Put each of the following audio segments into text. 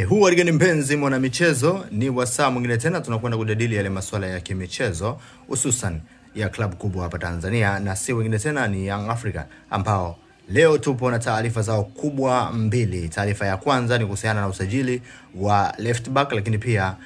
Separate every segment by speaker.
Speaker 1: Huu warigani mpenzi mwana michezo, ni wasaa mwingine tena tunakwenda kujadili yale masuala ya kimichezo hususan ya klabu kubwa hapa Tanzania, na si wengine tena ni Young Africa ambao leo tupo na taarifa zao kubwa mbili. Taarifa ya kwanza ni kuhusiana na usajili wa left back, lakini pia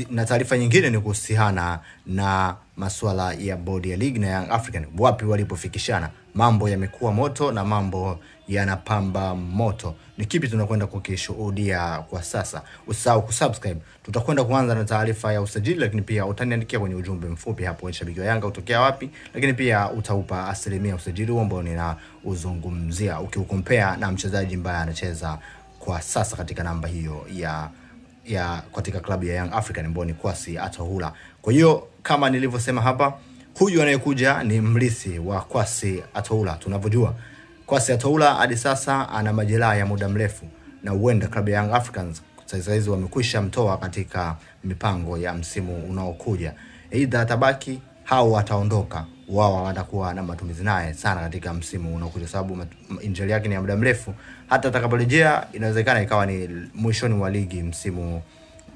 Speaker 1: na taarifa nyingine ni kuhusiana na masuala ya bodi ya ligi na Young African wapi walipofikishana. Mambo yamekuwa moto na mambo yanapamba moto. Ni kipi tunakwenda kukishuhudia kwa sasa? Usisahau kusubscribe. Tutakwenda kuanza na taarifa ya usajili, lakini pia utaniandikia kwenye ujumbe mfupi hapo shabiki wa Yanga utokea wapi, lakini pia utaupa asilimia usajili huo ambao ninauzungumzia ukiukompea na mchezaji ambaye anacheza kwa sasa katika namba hiyo ya katika klabu ya Young African ambao ni Kwasi Atahula. Kwa hiyo kama nilivyosema hapa, huyu anayekuja ni mrithi wa Kwasi Atahula. Tunavyojua Kwasi Atahula hadi sasa ana majeraha ya muda mrefu, na huenda klabu ya Young Africans sasa hizi wamekwisha mtoa katika mipango ya msimu unaokuja. Aidha atabaki au ataondoka, wao watakuwa na matumizi naye sana katika msimu unaokuja, sababu injury yake ni ya muda mrefu. Hata atakaporejea inawezekana ikawa ni mwishoni wa ligi msimu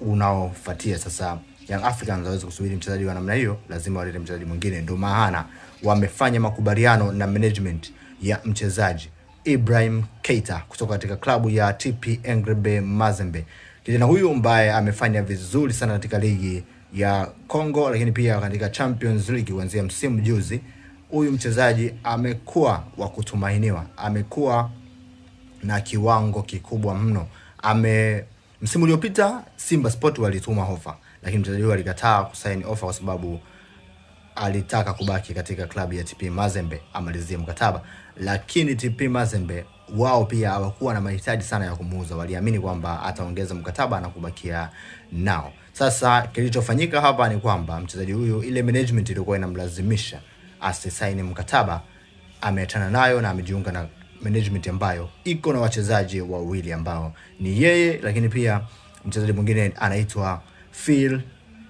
Speaker 1: unaofuatia. Sasa Young Africans hawezi kusubiri mchezaji wa namna hiyo, lazima walete mchezaji mwingine. Ndio maana wamefanya makubaliano na management ya mchezaji Ibrahim Keita kutoka katika klabu ya TP Englebe Mazembe. Kijana huyu ambaye amefanya vizuri sana katika ligi ya Kongo, lakini pia katika Champions League kuanzia msimu juzi. Huyu mchezaji amekuwa wa kutumainiwa, amekuwa na kiwango kikubwa mno. Msimu uliopita Simba Sport walituma ofa, lakini mchezaji huyu alikataa kusaini ofa kwa sababu alitaka kubaki katika klabu ya TP Mazembe amalizie mkataba. Lakini TP Mazembe wao pia hawakuwa na mahitaji sana ya kumuuza, waliamini kwamba ataongeza mkataba na kubakia nao. Sasa kilichofanyika hapa ni kwamba mchezaji huyu, ile management ilikuwa inamlazimisha asisaini mkataba, ameachana nayo na amejiunga na management ambayo iko na wachezaji wawili ambao ni yeye, lakini pia mchezaji mwingine anaitwa Phil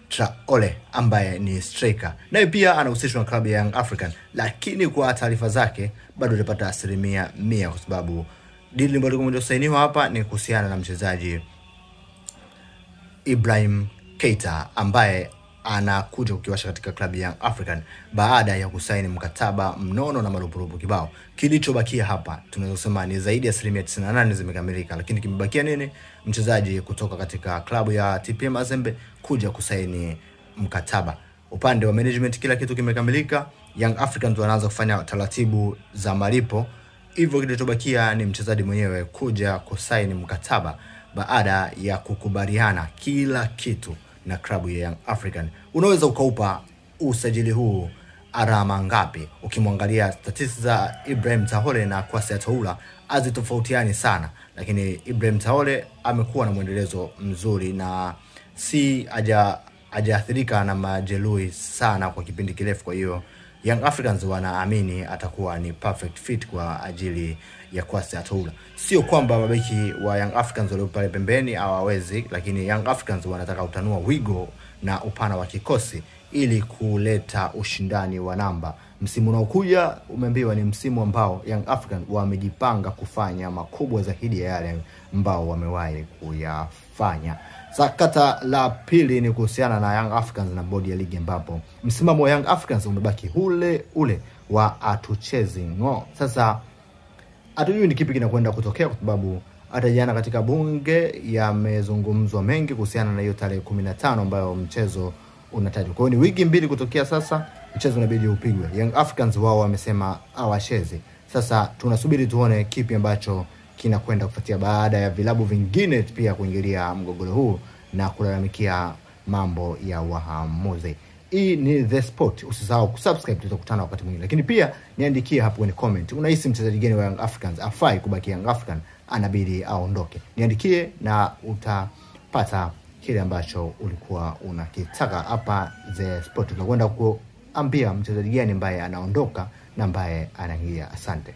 Speaker 1: Traore ambaye ni striker, naye pia anahusishwa na klabu ya Young African, lakini kwa taarifa zake bado hajapata asilimia 100 kwa sababu deal ambayo imesainiwa hapa ni kuhusiana na mchezaji Ibrahim Keita ambaye anakuja kukiwasha katika klabu ya Young African baada ya kusaini mkataba mnono na marupurupu kibao. Kilichobakia hapa tunaweza kusema ni zaidi ya 98% zimekamilika, lakini kimebakia nini? Mchezaji kutoka katika klabu ya TP Mazembe kuja kusaini mkataba. Upande wa management kila kitu kimekamilika. Young Africans wanaanza kufanya taratibu za malipo. Hivyo kilichobakia ni mchezaji mwenyewe kuja kusaini mkataba baada ya kukubaliana kila kitu na klabu ya Young African. Unaweza ukaupa usajili huu alama ngapi? Ukimwangalia statistics za Ibrahim Traore na Kwasi Atahula hazitofautiani sana, lakini Ibrahim Traore amekuwa na mwendelezo mzuri na si hajaathirika na majeruhi sana kwa kipindi kirefu. Kwa hiyo Young Africans wanaamini atakuwa ni perfect fit kwa ajili ya Kwasi Atahula. Sio kwamba mabeki wa Young Africans walio pale pembeni hawawezi, lakini Young Africans wanataka utanua wigo na upana wa kikosi ili kuleta ushindani wa namba. Msimu unaokuja umeambiwa ni msimu ambao Young Africans wamejipanga kufanya makubwa zaidi ya yale ambao wamewahi kuyafanya. Sakata la pili ni kuhusiana na Young Africans na bodi ya ligi, ambapo msimamo wa Young Africans umebaki ule wa atuchezi ngo. Sasa hatujui ni kipi kinakwenda kutokea, kwa sababu hata jana katika bunge yamezungumzwa mengi kuhusiana na hiyo tarehe 15 ambayo mchezo unatajwa. Kwa hiyo ni wiki mbili kutokea sasa, mchezo unabidi upigwe. Young Africans wao wamesema hawachezi. Sasa tunasubiri tuone kipi ambacho kinakwenda kufuatia baada ya vilabu vingine pia kuingilia mgogoro huu na kulalamikia mambo ya waamuzi. Hii ni The Sport. Usisahau kusubscribe, tutakutana wakati mwingine. Lakini pia niandikie hapo kwenye comment, unahisi mchezaji gani wa Young Africans afai kubaki Young African, anabidi aondoke? Niandikie na utapata kile ambacho ulikuwa unakitaka hapa The Sport. Tunakwenda kuambia mchezaji gani ambaye anaondoka na ambaye anaingia. Asante.